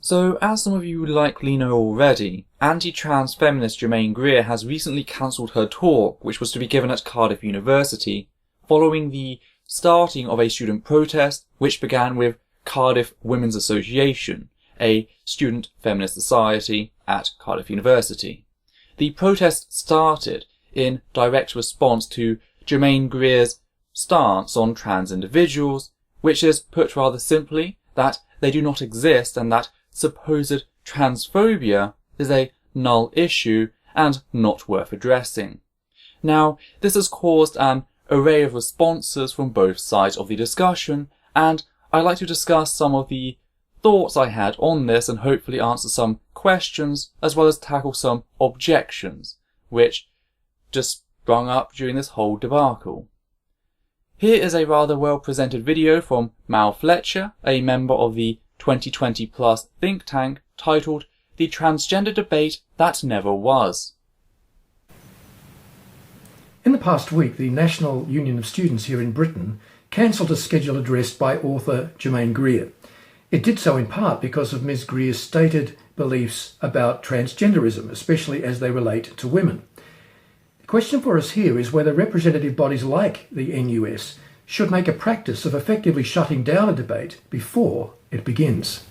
So, as some of you likely know already, anti-trans feminist Germaine Greer has recently cancelled her talk, which was to be given at Cardiff University, following the starting of a student protest which began with Cardiff Women's Association, a student feminist society at Cardiff University. The protest started in direct response to Germaine Greer's stance on trans individuals, which is, put rather simply, that they do not exist and that supposed transphobia is a null issue and not worth addressing. Now, this has caused an array of responses from both sides of the discussion, and I'd like to discuss some of the thoughts I had on this and hopefully answer some questions as well as tackle some objections, which just sprung up during this whole debacle. Here is a rather well presented video from Fletcher, a member of the 2020 plus think tank, titled The Transgender Debate That Never Was. In the past week, the National Union of Students here in Britain cancelled a schedule addressed by author Germaine Greer. It did so in part because of Ms. Greer's stated beliefs about transgenderism, especially as they relate to women. The question for us here is whether representative bodies like the NUS should make a practice of effectively shutting down a debate before it begins.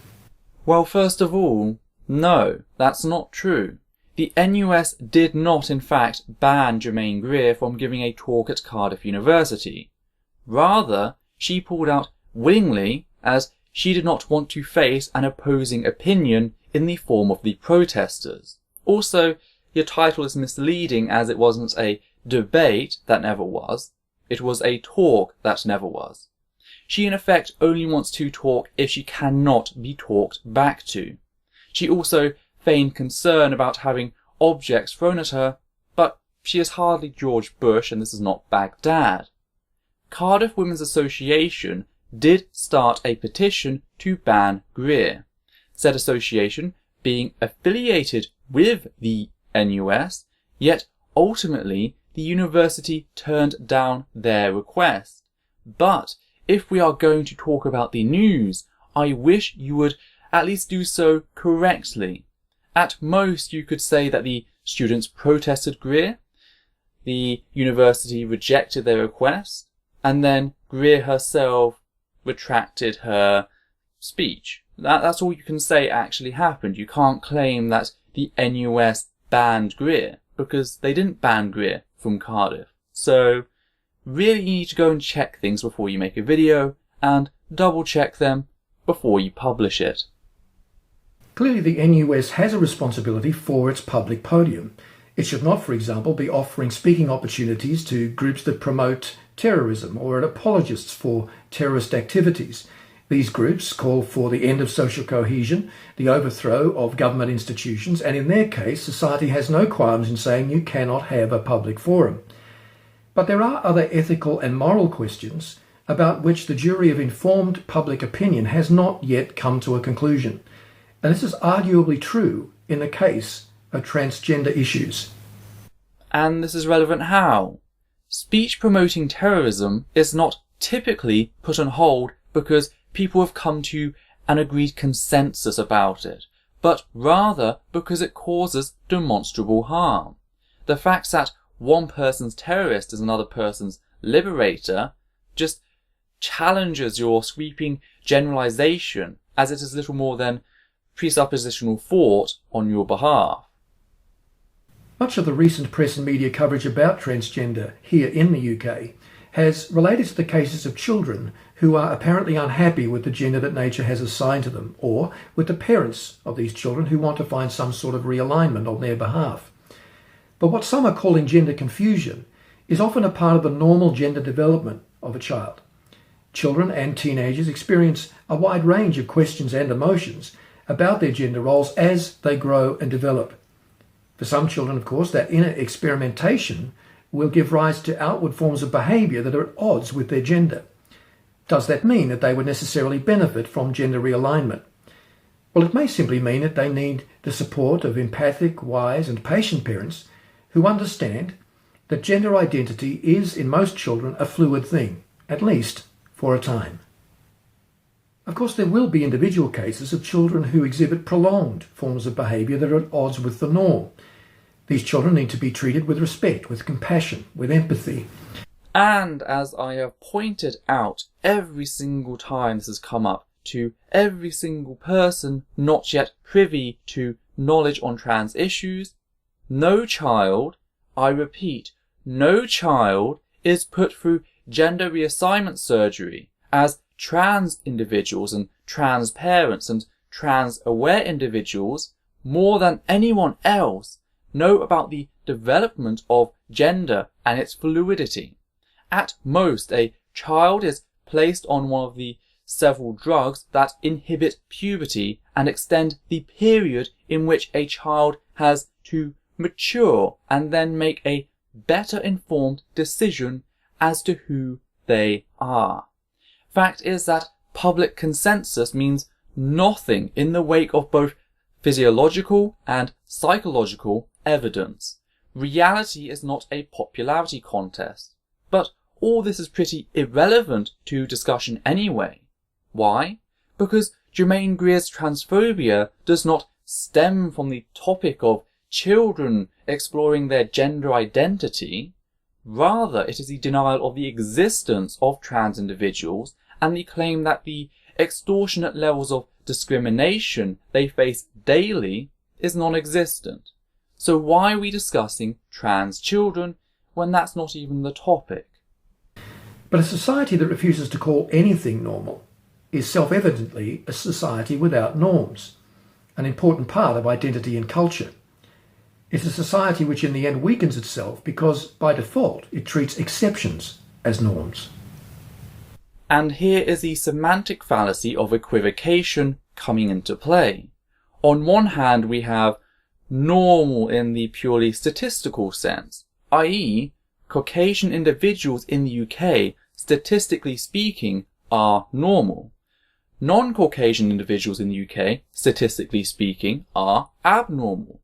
Well, first of all, no, that's not true. The NUS did not, in fact, ban Germaine Greer from giving a talk at Cardiff University. Rather, she pulled out willingly as she did not want to face an opposing opinion in the form of the protesters. Also, your title is misleading as it wasn't a debate that never was. It was a talk that never was. She in effect only wants to talk if she cannot be talked back to. She also feigned concern about having objects thrown at her, but she is hardly George Bush and this is not Baghdad. Cardiff Women's Association did start a petition to ban Greer. Said association being affiliated with the NUS, yet ultimately the university turned down their request. But if we are going to talk about the news, I wish you would at least do so correctly. At most you could say that the students protested Greer, the university rejected their request, and then Greer herself retracted her speech. That's all you can say actually happened. You can't claim that the NUS banned Greer, because they didn't ban Greer from Cardiff. So really you need to go and check things before you make a video, and double check them before you publish it. Clearly the NUS has a responsibility for its public podium. It should not, for example, be offering speaking opportunities to groups that promote terrorism or are apologists for terrorist activities. These groups call for the end of social cohesion, the overthrow of government institutions, and in their case, society has no qualms in saying you cannot have a public forum. But there are other ethical and moral questions about which the jury of informed public opinion has not yet come to a conclusion. And this is arguably true in the case of transgender issues. And this is relevant how? Speech promoting terrorism is not typically put on hold because people have come to an agreed consensus about it, but rather because it causes demonstrable harm. The fact that one person's terrorist is another person's liberator just challenges your sweeping generalization, as it is little more than presuppositional thought on your behalf. Much of the recent press and media coverage about transgender here in the UK has related to the cases of children who are apparently unhappy with the gender that nature has assigned to them, or with the parents of these children who want to find some sort of realignment on their behalf. But what some are calling gender confusion is often a part of the normal gender development of a child. Children and teenagers experience a wide range of questions and emotions about their gender roles as they grow and develop. For some children, of course, that inner experimentation will give rise to outward forms of behaviour that are at odds with their gender. Does that mean that they would necessarily benefit from gender realignment? Well, it may simply mean that they need the support of empathic, wise and patient parents who understand that gender identity is, in most children, a fluid thing, at least for a time. Of course, there will be individual cases of children who exhibit prolonged forms of behaviour that are at odds with the norm. These children need to be treated with respect, with compassion, with empathy. And as I have pointed out every single time this has come up, to every single person not yet privy to knowledge on trans issues, no child, I repeat, no child is put through gender reassignment surgery as trans individuals and trans parents and trans aware individuals more than anyone else know about the development of gender and its fluidity. At most, a child is placed on one of the several drugs that inhibit puberty and extend the period in which a child has to mature and then make a better informed decision as to who they are. Fact is that public consensus means nothing in the wake of both physiological and psychological evidence. Reality is not a popularity contest, but all this is pretty irrelevant to discussion anyway. Why? Because Germaine Greer's transphobia does not stem from the topic of children exploring their gender identity. Rather, it is the denial of the existence of trans individuals and the claim that the extortionate levels of discrimination they face daily is non-existent. So why are we discussing trans children when that's not even the topic? But a society that refuses to call anything normal is self-evidently a society without norms, an important part of identity and culture. It's a society which in the end weakens itself because, by default, it treats exceptions as norms. And here is the semantic fallacy of equivocation coming into play. On one hand, we have normal in the purely statistical sense, i.e., Caucasian individuals in the UK, statistically speaking, are normal. Non-Caucasian individuals in the UK, statistically speaking, are abnormal.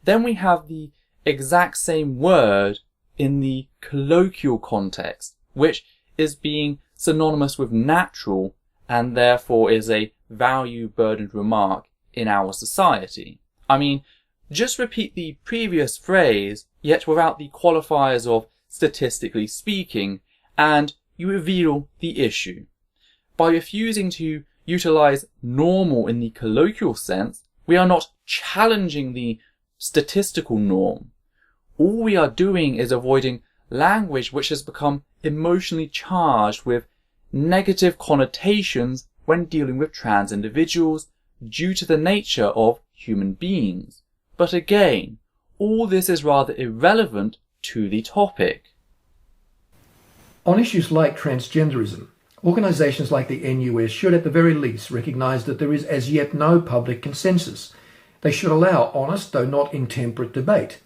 Then we have the exact same word in the colloquial context, which is being synonymous with natural and therefore is a value-burdened remark in our society. I mean, just repeat the previous phrase, yet without the qualifiers of statistically speaking, and you reveal the issue. By refusing to utilize normal in the colloquial sense, we are not challenging the statistical norm. All we are doing is avoiding language which has become emotionally charged with negative connotations when dealing with trans individuals due to the nature of human beings. But again, all this is rather irrelevant to the topic. On issues like transgenderism, organisations like the NUS should at the very least recognise that there is as yet no public consensus. They should allow honest, though not intemperate, debate.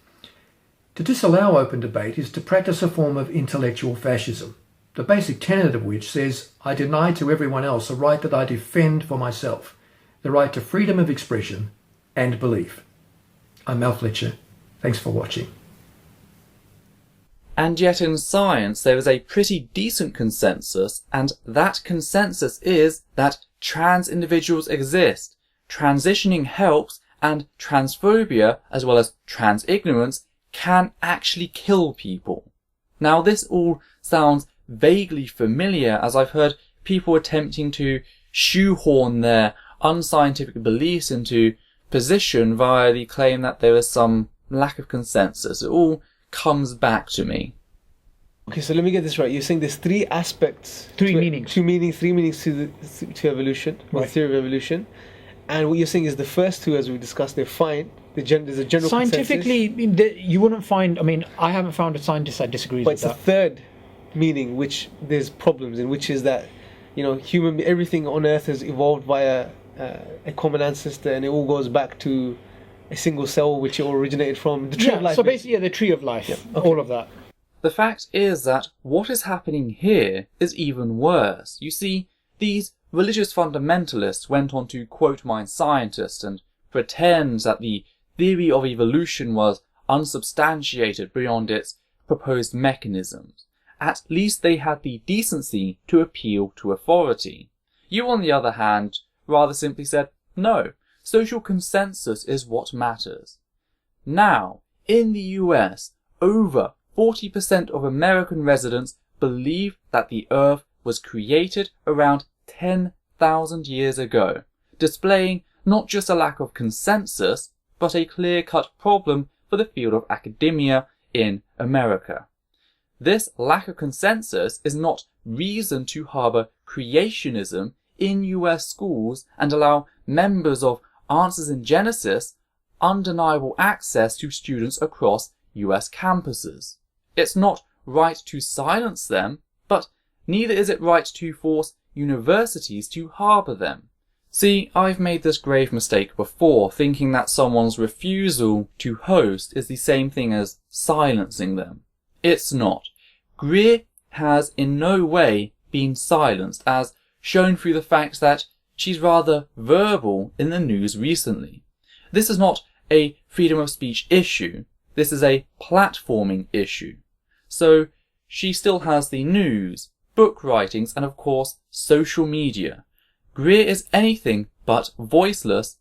To disallow open debate is to practice a form of intellectual fascism, the basic tenet of which says, I deny to everyone else a right that I defend for myself, the right to freedom of expression and belief. I'm Fletcher. Thanks for watching. And yet in science there is a pretty decent consensus, and that consensus is that trans individuals exist, transitioning helps, and transphobia, as well as trans ignorance, can actually kill people. Now this all sounds vaguely familiar, as I've heard people attempting to shoehorn their unscientific beliefs into position via the claim that there is some lack of consensus. It all comes back to me. Okay, so let me get this right. You're saying there's three aspects, three meanings to evolution, or right. theory of evolution, and what you're saying is the first two, as we discussed, they're fine. There's a general scientifically consensus. you wouldn't find. I mean, I haven't found a scientist that disagrees but with it's that. the third meaning which there's problems in, which is that everything on Earth has evolved via a common ancestor, and it all goes back to a single cell which it all originated from. The tree of life. So basically, the tree of life, okay. all of that. The fact is that what is happening here is even worse. You see, these religious fundamentalists went on to quote my scientist and pretend that the theory of evolution was unsubstantiated beyond its proposed mechanisms. At least they had the decency to appeal to authority. You, on the other hand, rather simply said, no, social consensus is what matters. Now, in the US, over 40% of American residents believe that the Earth was created around 10,000 years ago, displaying not just a lack of consensus, but a clear-cut problem for the field of academia in America. This lack of consensus is not reason to harbour creationism in US schools and allow members of Answers in Genesis undeniable access to students across US campuses. It's not right to silence them, but neither is it right to force universities to harbour them. See, I've made this grave mistake before, thinking that someone's refusal to host is the same thing as silencing them. It's not. Greer has in no way been silenced, as shown through the fact that she's rather verbal in the news recently. This is not a freedom of speech issue. This is a platforming issue. So she still has the news, book writings, and of course social media. Greer is anything but voiceless,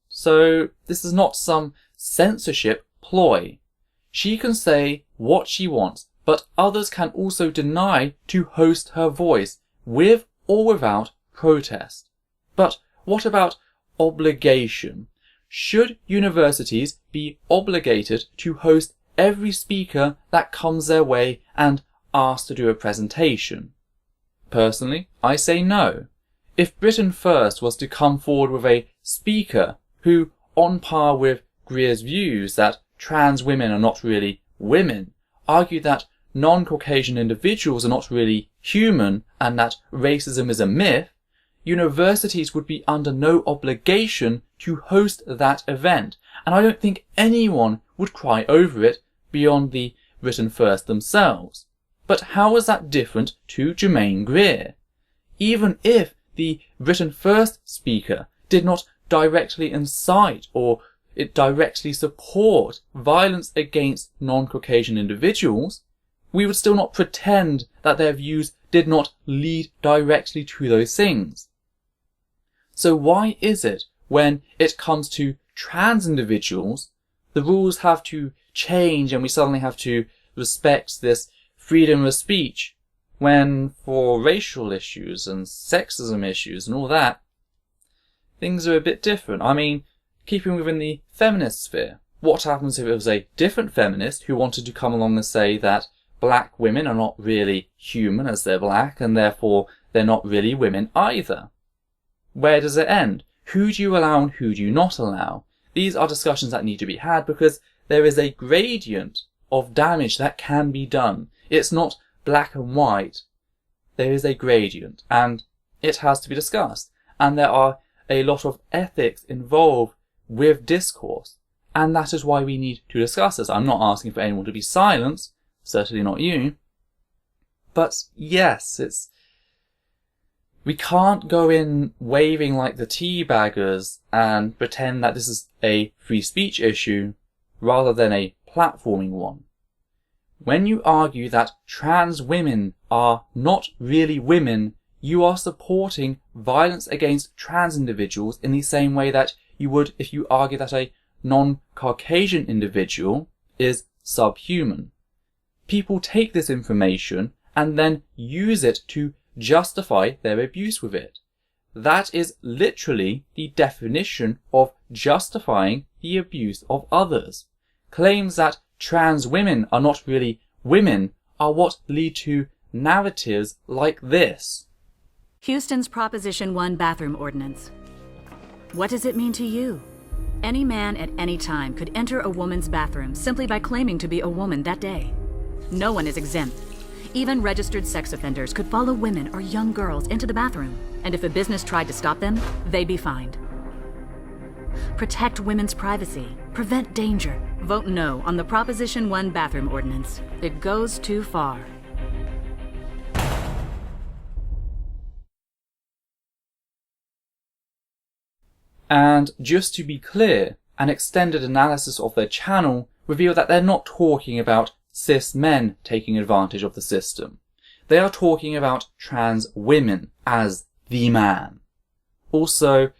so this is not some censorship ploy. She can say what she wants, but others can also deny to host her voice, with or without protest. But what about obligation? Should universities be obligated to host every speaker that comes their way and asked to do a presentation? Personally, I say no. If Britain First was to come forward with a speaker who, on par with Greer's views that trans women are not really women, argued that non-Caucasian individuals are not really human and that racism is a myth, universities would be under no obligation to host that event, and I don't think anyone would cry over it beyond the Britain First themselves. But how is that different to Germaine Greer? Even if the Britain First speaker did not directly incite or directly support violence against non-Caucasian individuals, we would still not pretend that their views did not lead directly to those things. So why is it when it comes to trans individuals, the rules have to change and we suddenly have to respect this freedom of speech, when for racial issues and sexism issues and all that, things are a bit different? I mean, keeping within the feminist sphere, what happens if it was a different feminist who wanted to come along and say that black women are not really human as they're black and therefore they're not really women either? Where does it end? Who do you allow and who do you not allow? These are discussions that need to be had because there is a gradient of damage that can be done. It's not black and white. There is a gradient and it has to be discussed. And there are a lot of ethics involved with discourse. And that is why we need to discuss this. I'm not asking for anyone to be silenced. Certainly not you. But yes, we can't go in waving like the teabaggers and pretend that this is a free speech issue rather than a platforming one. When you argue that trans women are not really women, you are supporting violence against trans individuals in the same way that you would if you argue that a non-Caucasian individual is subhuman. People take this information and then use it to justify their abuse with it. That is literally the definition of justifying the abuse of others. Claims that trans women are not really women are what lead to narratives like this. Houston's Proposition 1 bathroom ordinance. What does it mean to you? Any man at any time could enter a woman's bathroom simply by claiming to be a woman that day. No one is exempt. Even registered sex offenders could follow women or young girls into the bathroom, and if a business tried to stop them, they'd be fined. Protect women's privacy. Prevent danger. Vote no on the Proposition 1 bathroom ordinance. It goes too far. And just to be clear, an extended analysis of their channel revealed that they're not talking about cis men taking advantage of the system. They are talking about trans women as the man. Also,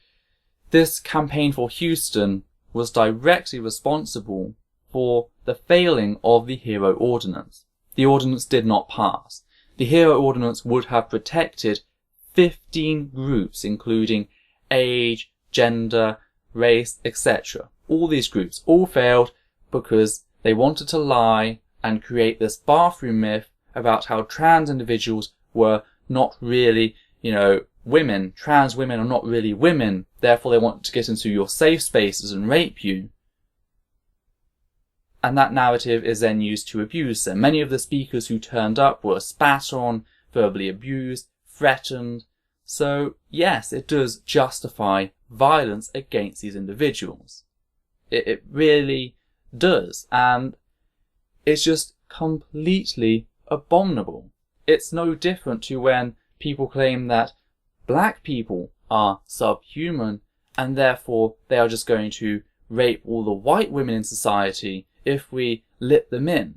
this campaign for Houston was directly responsible for the failing of the HERO Ordinance. The ordinance did not pass. The HERO Ordinance would have protected 15 groups, including age, gender, race, etc. All these groups all failed because they wanted to lie and create this bathroom myth about how trans individuals were not really, women. Trans women are not really women, therefore they want to get into your safe spaces and rape you. And that narrative is then used to abuse them. Many of the speakers who turned up were spat on, verbally abused, threatened. So yes, it does justify violence against these individuals. It really does. And it's just completely abominable. It's no different to when people claim that black people are subhuman and therefore they are just going to rape all the white women in society if we let them in.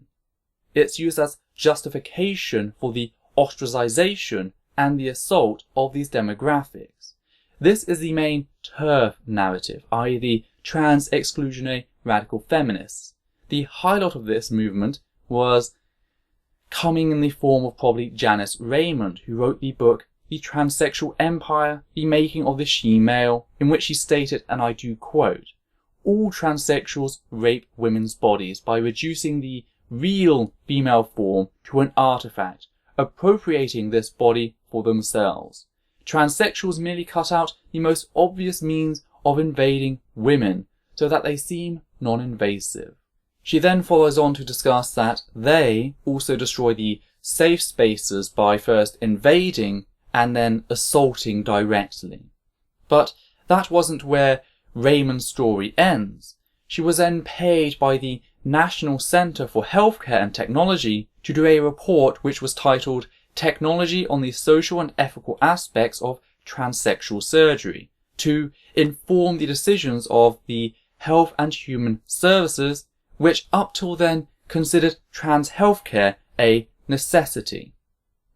It's used as justification for the ostracization and the assault of these demographics. This is the main TERF narrative, i.e. the trans exclusionary radical feminists. The highlight of this movement was coming in the form of probably Janice Raymond, who wrote the book The Transsexual Empire, The Making of the She-Male, in which she stated, and I do quote, "All transsexuals rape women's bodies by reducing the real female form to an artifact, appropriating this body for themselves. Transsexuals merely cut out the most obvious means of invading women so that they seem non-invasive." She then follows on to discuss that they also destroy the safe spaces by first invading and then assaulting directly. But that wasn't where Raymond's story ends. She was then paid by the National Centre for Healthcare and Technology to do a report which was titled Technology on the Social and Ethical Aspects of Transsexual Surgery, to inform the decisions of the Health and Human Services, which up till then considered trans healthcare a necessity.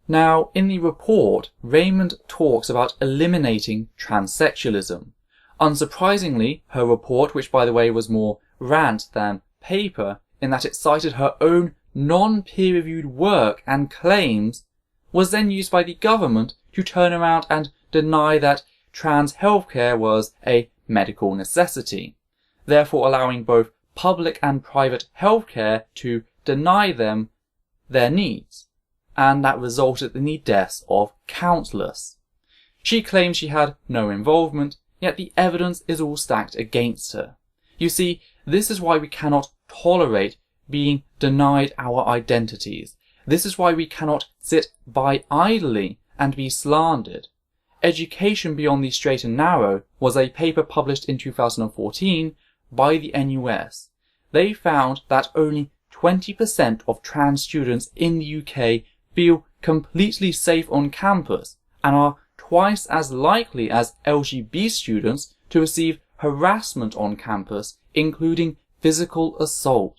Now, in the report, Raymond talks about eliminating transsexualism. Unsurprisingly, her report, which by the way was more rant than paper, in that it cited her own non-peer-reviewed work and claims, was then used by the government to turn around and deny that trans healthcare was a medical necessity, therefore allowing both public and private healthcare to deny them their needs, and that resulted in the deaths of countless. She claims she had no involvement, yet the evidence is all stacked against her. You see, this is why we cannot tolerate being denied our identities. This is why we cannot sit by idly and be slandered. Education Beyond the Straight and Narrow was a paper published in 2014 by the NUS. They found that only 20% of trans students in the UK feel completely safe on campus and are twice as likely as LGBT students to receive harassment on campus, including physical assault.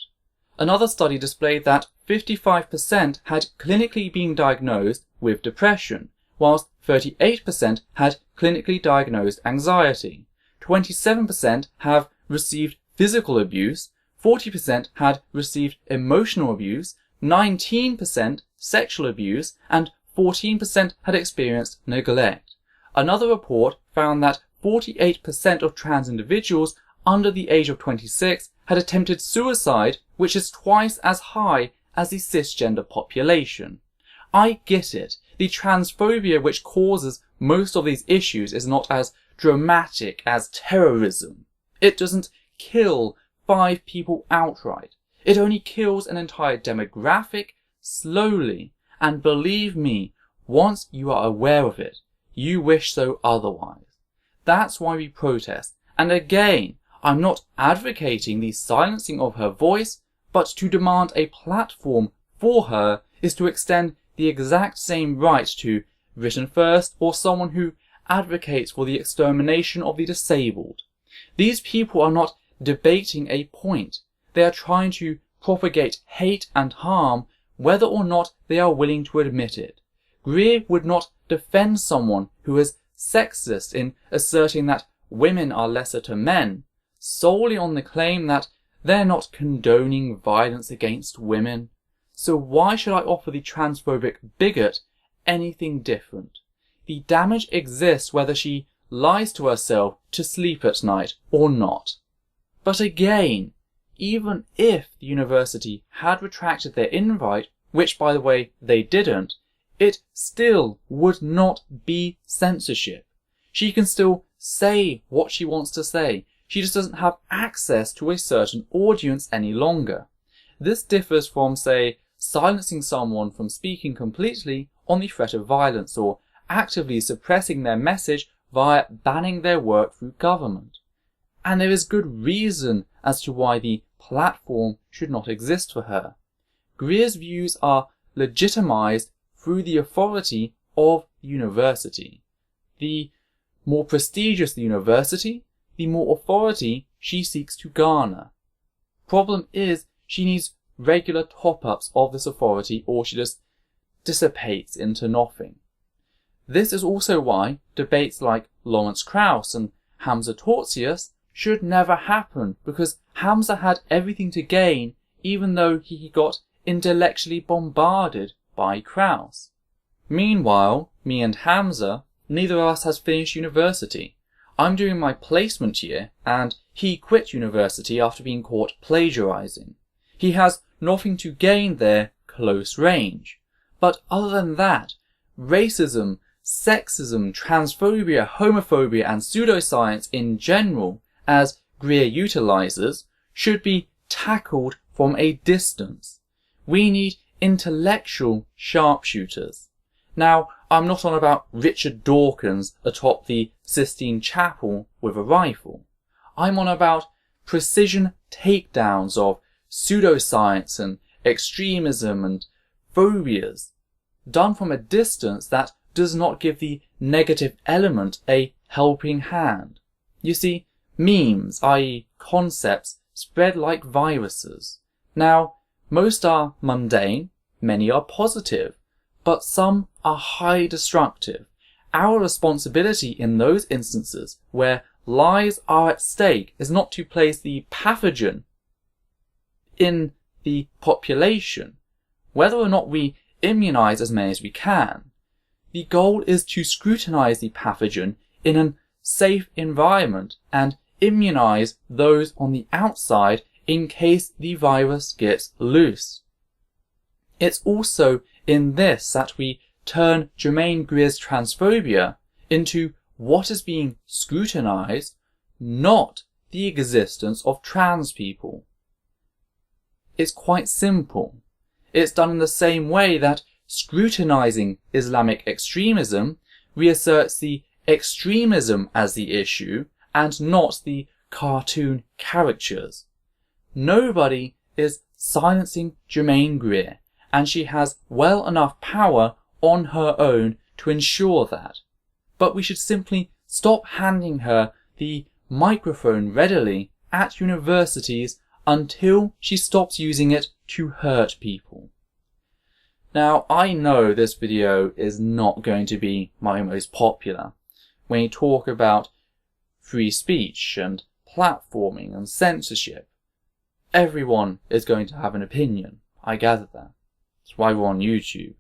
Another study displayed that 55% had clinically been diagnosed with depression, whilst 38% had clinically diagnosed anxiety. 27% have received physical abuse, 40% had received emotional abuse, 19% sexual abuse, and 14% had experienced neglect. Another report found that 48% of trans individuals under the age of 26 had attempted suicide, which is twice as high as the cisgender population. I get it. The transphobia which causes most of these issues is not as dramatic as terrorism. It doesn't kill 5 people outright. It only kills an entire demographic slowly. And believe me, once you are aware of it, you wish so otherwise. That's why we protest. And again, I'm not advocating the silencing of her voice, but to demand a platform for her is to extend the exact same right to Britain First or someone who advocates for the extermination of the disabled. These people are not debating a point. They are trying to propagate hate and harm whether or not they are willing to admit it. Greer would not defend someone who has sexist in asserting that women are lesser to men, solely on the claim that they're not condoning violence against women. So why should I offer the transphobic bigot anything different? The damage exists whether she lies to herself to sleep at night or not. But again, even if the university had retracted their invite, which by the way they didn't, it still would not be censorship. She can still say what she wants to say. She just doesn't have access to a certain audience any longer. This differs from, say, silencing someone from speaking completely on the threat of violence, or actively suppressing their message via banning their work through government. And there is good reason as to why the platform should not exist for her. Greer's views are legitimized through the authority of the university. The more prestigious the university, the more authority she seeks to garner. Problem is, she needs regular top-ups of this authority or she just dissipates into nothing. This is also why debates like Lawrence Krauss and Hamza Tortsius should never happen, because Hamza had everything to gain even though he got intellectually bombarded by Krauss. Meanwhile, me and Hamza, neither of us has finished university. I'm doing my placement year and he quit university after being caught plagiarizing. He has nothing to gain there close range. But other than that, racism, sexism, transphobia, homophobia and pseudoscience in general, as Greer utilizes, should be tackled from a distance. We need intellectual sharpshooters. Now, I'm not on about Richard Dawkins atop the Sistine Chapel with a rifle. I'm on about precision takedowns of pseudoscience and extremism and phobias, done from a distance that does not give the negative element a helping hand. You see, memes, i.e. concepts, spread like viruses. Now, most are mundane, many are positive, but some are highly destructive. Our responsibility in those instances where lives are at stake is not to place the pathogen in the population, whether or not we immunize as many as we can. The goal is to scrutinize the pathogen in a safe environment and immunize those on the outside in case the virus gets loose. It's also in this that we turn Germaine Greer's transphobia into what is being scrutinized, not the existence of trans people. It's quite simple. It's done in the same way that scrutinizing Islamic extremism reasserts the extremism as the issue and not the cartoon caricatures. Nobody is silencing Germaine Greer, and she has well enough power on her own to ensure that. But we should simply stop handing her the microphone readily at universities until she stops using it to hurt people. Now, I know this video is not going to be my most popular. When you talk about free speech and platforming and censorship, everyone is going to have an opinion. I gather that. That's why we're on YouTube.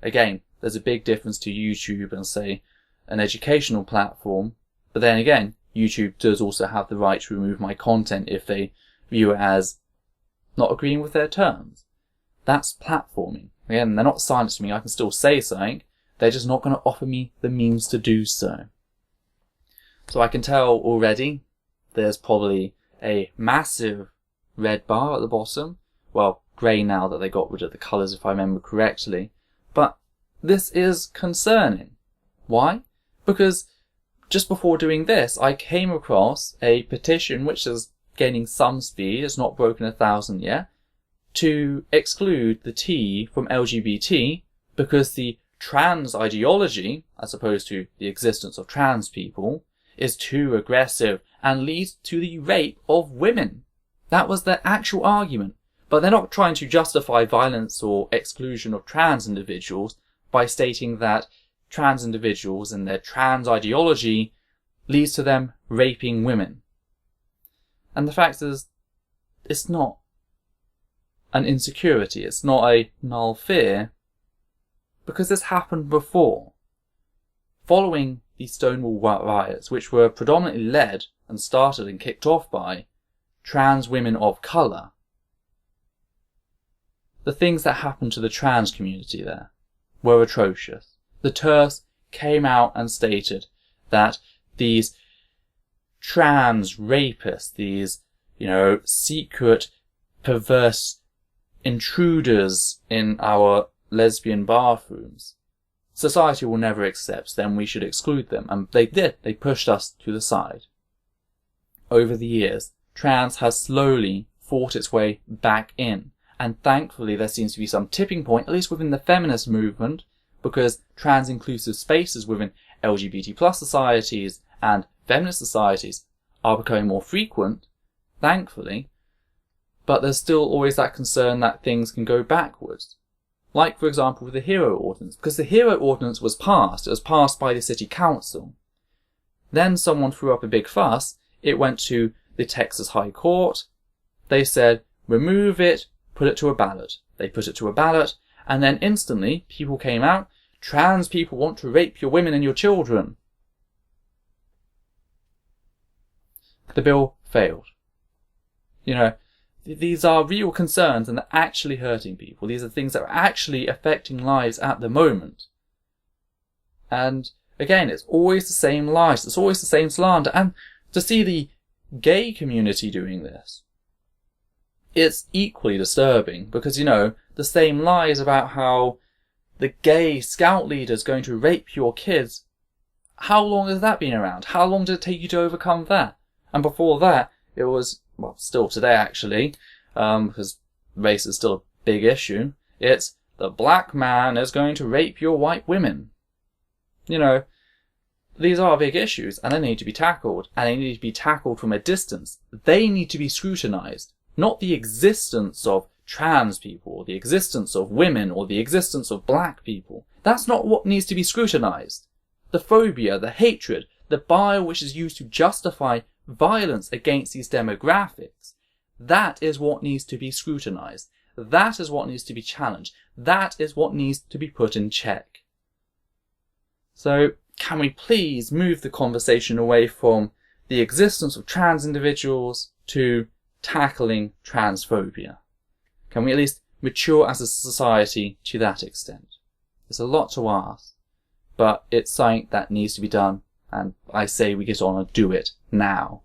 Again, there's a big difference to YouTube and, say, an educational platform. But then again, YouTube does also have the right to remove my content if they view it as not agreeing with their terms. That's platforming. Again, they're not silencing me. I can still say something. They're just not going to offer me the means to do so. So I can tell already there's probably a massive red bar at the bottom. Well, grey now that they got rid of the colours if I remember correctly. But this is concerning. Why? Because just before doing this, I came across a petition which is gaining some speed, it's not broken 1,000 yet, to exclude the T from LGBT because the trans ideology, as opposed to the existence of trans people, is too aggressive and leads to the rape of women. That was their actual argument. But they're not trying to justify violence or exclusion of trans individuals by stating that trans individuals and their trans ideology leads to them raping women. And the fact is, it's not an insecurity, it's not a null fear, because this happened before. Following the Stonewall riots, which were predominantly led and started and kicked off by trans women of colour, the things that happened to the trans community there were atrocious. The TERFs came out and stated that these trans rapists, these, secret, perverse intruders in our lesbian bathrooms, society will never accept them, we should exclude them. And they did. They pushed us to the side. Over the years, trans has slowly fought its way back in. And thankfully there seems to be some tipping point, at least within the feminist movement, because trans-inclusive spaces within LGBT plus societies and feminist societies are becoming more frequent, thankfully. But there's still always that concern that things can go backwards. Like, for example, with the HERO Ordinance. Because the HERO Ordinance was passed. It was passed by the City Council. Then someone threw up a big fuss. It went to the Texas High Court. They said, remove it, put it to a ballot. They put it to a ballot, and then instantly people came out, trans people want to rape your women and your children. The bill failed. These are real concerns and they're actually hurting people. These are things that are actually affecting lives at the moment. And again, it's always the same lies. It's always the same slander. And to see the gay community doing this, it's equally disturbing because, the same lies about how the gay scout leader is going to rape your kids. How long has that been around? How long did it take you to overcome that? And before that, it was, still today actually, because race is still a big issue, it's the black man is going to rape your white women. These are big issues and they need to be tackled, and they need to be tackled from a distance. They need to be scrutinised. Not the existence of trans people, or the existence of women, or the existence of black people. That's not what needs to be scrutinised. The phobia, the hatred, the bile which is used to justify violence against these demographics, that is what needs to be scrutinised. That is what needs to be challenged. That is what needs to be put in check. So, can we please move the conversation away from the existence of trans individuals to tackling transphobia? Can we at least mature as a society to that extent? It's a lot to ask, but it's something that needs to be done, and I say we get on and do it now.